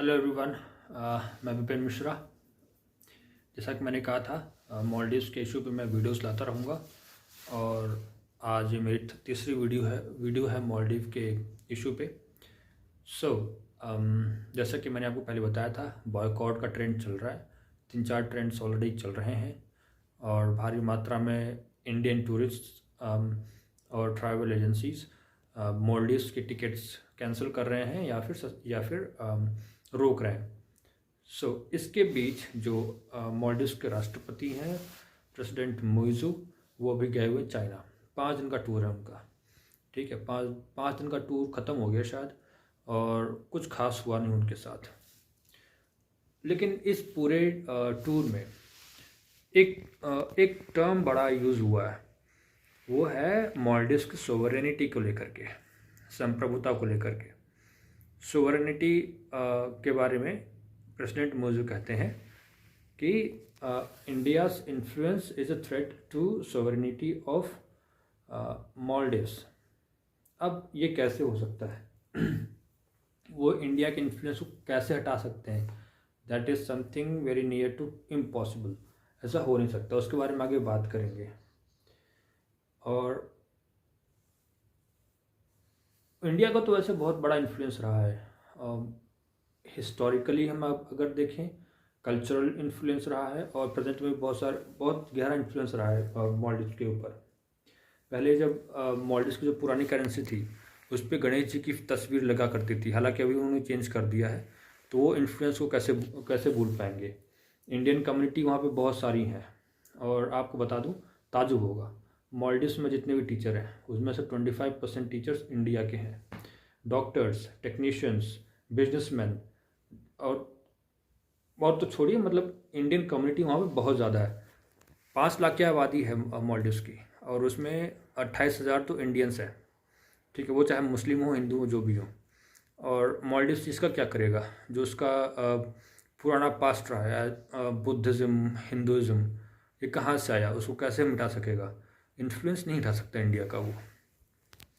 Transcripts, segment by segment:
Hello everyone. मैं विपिन मिश्रा। जैसा कि मैंने कहा था, मालदीव्स के इशू पे मैं वीडियोस लाता रहूँगा और आज ये मेरी तीसरी वीडियो है मालदीव के इशू पे। सो जैसा कि मैंने आपको पहले बताया था, बॉयकॉट का ट्रेंड चल रहा है। 3-4 ट्रेंड्स ऑलरेडी चल रहे हैं और भारी मात्रा में इंडियन टूरिस्ट और ट्रैवल एजेंसीज मालदीव्स की टिकट्स कैंसिल कर रहे हैं या फिर रोक रहे हैं। इसके बीच जो मालदीव्स के राष्ट्रपति हैं प्रेसिडेंट मुइज़ू, वो भी गए हुए चाइना। 5 दिन का टूर है उनका। ठीक है, पाँच दिन का टूर ख़त्म हो गया शायद, और कुछ खास हुआ नहीं उनके साथ। लेकिन इस पूरे टूर में एक टर्म बड़ा यूज़ हुआ है, वो है मालदीव्स की सोवरेनिटी को लेकर के, संप्रभुता को लेकर के। सोवरेनिटी के बारे में प्रेसिडेंट मुइज़ू कहते हैं कि India's influence is a threat to sovereignty of Maldives. अब ये कैसे हो सकता है? वो इंडिया के इन्फ्लुएंस को कैसे हटा सकते हैं? That is something very near to impossible. ऐसा हो नहीं सकता, उसके बारे में आगे बात करेंगे। और इंडिया का तो वैसे बहुत बड़ा इन्फ्लुएंस रहा है। हिस्टोरिकली हम अगर देखें, कल्चरल इन्फ्लुएंस रहा है, और प्रेजेंट में बहुत गहरा इन्फ्लुएंस रहा है मालदीव्स के ऊपर। पहले जब मालदीव्स की जो पुरानी करेंसी थी, उस पर गणेश जी की तस्वीर लगा करती थी। हालांकि अभी उन्होंने चेंज कर दिया है, तो वो इन्फ्लुएंस को कैसे भूल पाएंगे। इंडियन कम्युनिटी वहाँ पे बहुत सारी हैं, और आपको बता दूँ, ताजुब होगा, मालदीव्स में जितने भी टीचर हैं उसमें से 25% टीचर्स इंडिया के हैं। डॉक्टर्स, टेक्नीशियंस, बिजनेसमैन, और तो छोड़िए, मतलब इंडियन कम्युनिटी वहाँ पे बहुत ज़्यादा है। 5 लाख की आबादी है मालदीव्स की, और उसमें 28,000 तो इंडियंस हैं। ठीक है, वो चाहे मुस्लिम हो, हिंदू हो, जो भी हो। और मालदीव्स इसका क्या करेगा? जो उसका पुराना पास्ट रहा है, बुद्धिज़्म, हिंदुज़्म, ये कहाँ से आया? उसको कैसे मिटा सकेगा? इन्फ्लुएंस नहीं हटा सकता इंडिया का वो।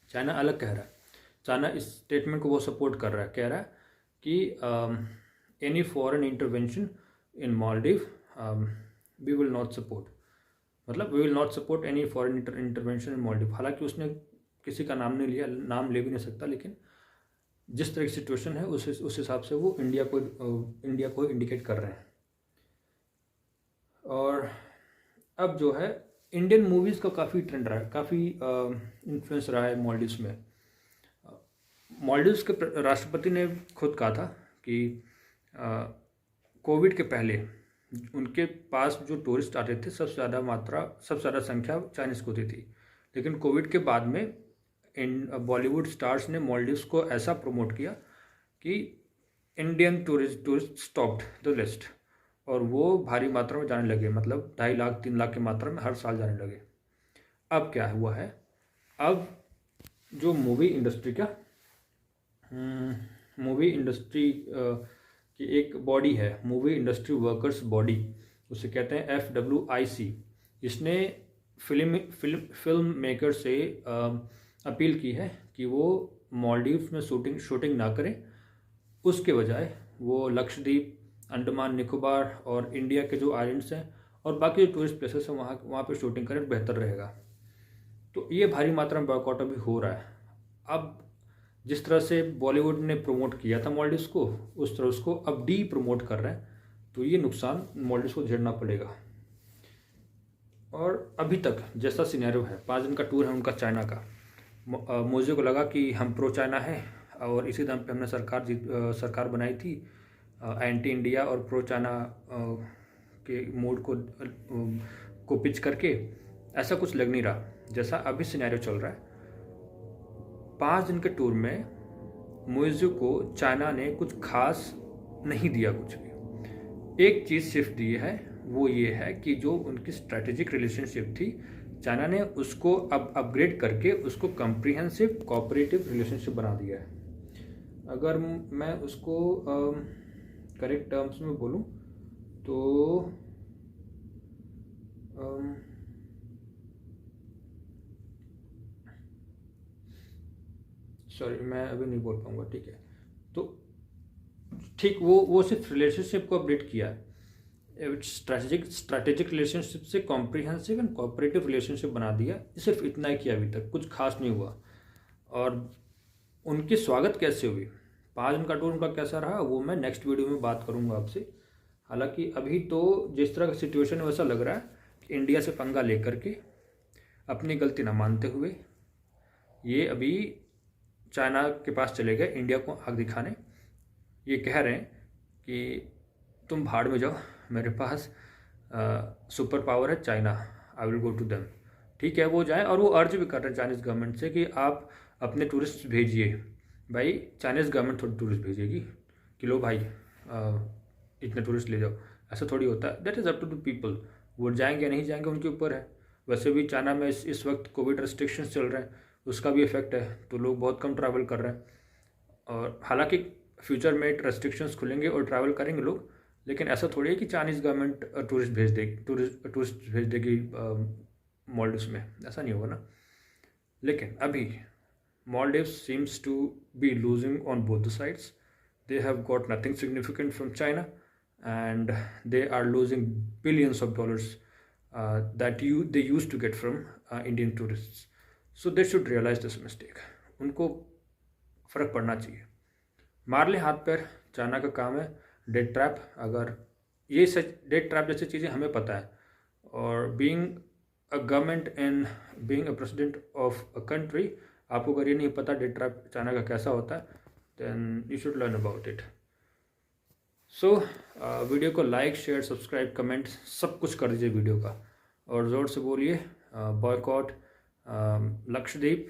चाइना अलग कह रहा है। चाइना इस स्टेटमेंट को वो सपोर्ट कर रहा है, कह रहा है कि any foreign intervention in Maldives we will not support. मतलब we will not support any foreign intervention in Maldives. हालांकि उसने किसी का नाम नहीं लिया, नाम ले भी नहीं सकता, लेकिन जिस तरह की सिचुएशन है उस हिसाब से वो इंडिया को इंडिकेट कर रहे हैं। और अब जो है, इंडियन मूवीज़ का काफ़ी ट्रेंड रहा है, काफ़ी इन्फ्लुएंस रहा है मालदीव्स में। मालदीव्स के राष्ट्रपति ने खुद कहा था कि कोविड के पहले उनके पास जो टूरिस्ट आते थे, सबसे ज़्यादा संख्या चाइनीज़ को होती थी। लेकिन कोविड के बाद में बॉलीवुड स्टार्स ने मालदीव्स को ऐसा प्रमोट किया कि Indian tourist stopped the list, और वो भारी मात्रा में जाने लगे। मतलब 2.5 लाख 3 लाख की मात्रा में हर साल जाने लगे। अब क्या हुआ है? अब जो मूवी इंडस्ट्री की एक बॉडी है, मूवी इंडस्ट्री वर्कर्स बॉडी, उसे कहते हैं FWIC। इसने फिल्म मेकर से अपील की है कि वो मालदीव्स में शूटिंग ना करें। उसके बजाय वो लक्षद्वीप, अंडमान निकोबार और इंडिया के जो आइलैंड्स हैं और बाकी जो टूरिस्ट प्लेसेस हैं वहाँ पे शूटिंग करें, बेहतर रहेगा। तो ये भारी मात्रा में बॉयकॉट अभी हो रहा है। अब जिस तरह से बॉलीवुड ने प्रमोट किया था मालदीव्स को, उस तरह उसको अब डी प्रमोट कर रहे हैं, तो ये नुकसान मालदीव्स को झेलना पड़ेगा। और अभी तक जैसा सिनेरियो है, 5 दिन का टूर है उनका चाइना का, मुझे को लगा कि हम प्रो चाइना हैं, और इसी दम पे हमने सरकार बनाई थी, एंटी इंडिया और प्रो चाइना के मूड को पिच करके। ऐसा कुछ लग नहीं रहा जैसा अभी सिनेरियो चल रहा है। 5 दिन के टूर में मुइज़ू को चाइना ने कुछ खास नहीं दिया कुछ भी। एक चीज़ सिर्फ दी है, वो ये है कि जो उनकी स्ट्रैटेजिक रिलेशनशिप थी, चाइना ने उसको अब अपग्रेड करके उसको कम्प्रिहेंसिव कोऑपरेटिव रिलेशनशिप बना दिया है। अगर मैं उसको करेक्ट टर्म्स में बोलूँ तो सॉरी, मैं अभी नहीं बोल पाऊँगा। ठीक है, तो ठीक वो सिर्फ रिलेशनशिप को अपडेट किया है, स्ट्रैटेजिक रिलेशनशिप से कॉम्प्रिहेंसिव एंड कोऑपरेटिव रिलेशनशिप बना दिया। सिर्फ इतना ही किया, अभी तक कुछ खास नहीं हुआ। और उनकी स्वागत कैसे हुई, 5 दिन का टूर उनका कैसा रहा, वो मैं नेक्स्ट वीडियो में बात करूंगा आपसे। हालांकि अभी तो जिस तरह का सिचुएशन है वैसा लग रहा है कि इंडिया से पंगा लेकर के अपनी गलती ना मानते हुए ये अभी चाइना के पास चले गए इंडिया को आग दिखाने। ये कह रहे हैं कि तुम भाड़ में जाओ, मेरे पास सुपर पावर है China, I will go to them. ठीक है, वो जाए, और वो अर्ज भी कर रहे हैं चाइनीज़ गवर्नमेंट से कि आप अपने टूरिस्ट भेजिए। भाई चाइनीज़ गवर्नमेंट थोड़ी टूरिस्ट भेजेगी कि लो भाई इतने टूरिस्ट ले जाओ, ऐसा थोड़ी होता है। That is up to the people, वो जाएंगे नहीं जाएंगे उनके ऊपर है। वैसे भी चाइना में इस वक्त कोविड रेस्ट्रिक्शंस चल रहे हैं, उसका भी इफेक्ट है, तो लोग बहुत कम ट्रैवल कर रहे हैं। और हालांकि फ्यूचर में रेस्ट्रिक्शंस खुलेंगे और ट्रैवल करेंगे लोग, लेकिन ऐसा थोड़ी है कि चाइनीज़ गवर्नमेंट टूरिस्ट भेज देगी मालदीव्स में, ऐसा नहीं होगा ना। लेकिन अभी Maldives seems to be losing on both the sides. They have got nothing significant from China, and they are losing billions of dollars that they used to get from Indian tourists. So they should realize this mistake. उनको फ़र्क पड़ना चाहिए। मार ले हाथ पैर, China का काम है डेट ट्रैप। अगर ये सच डेट ट्रैप जैसी चीज़ें हमें पता है, और being a government and being a president of a country, आपको अगर ये नहीं पता डेट ट्रैप चाइना का कैसा होता है, then you should learn about it. So video को लाइक, शेयर, सब्सक्राइब, कमेंट सब कुछ कर दीजिए वीडियो का, और ज़ोर से बोलिए बॉयकॉट लक्षद्वीप।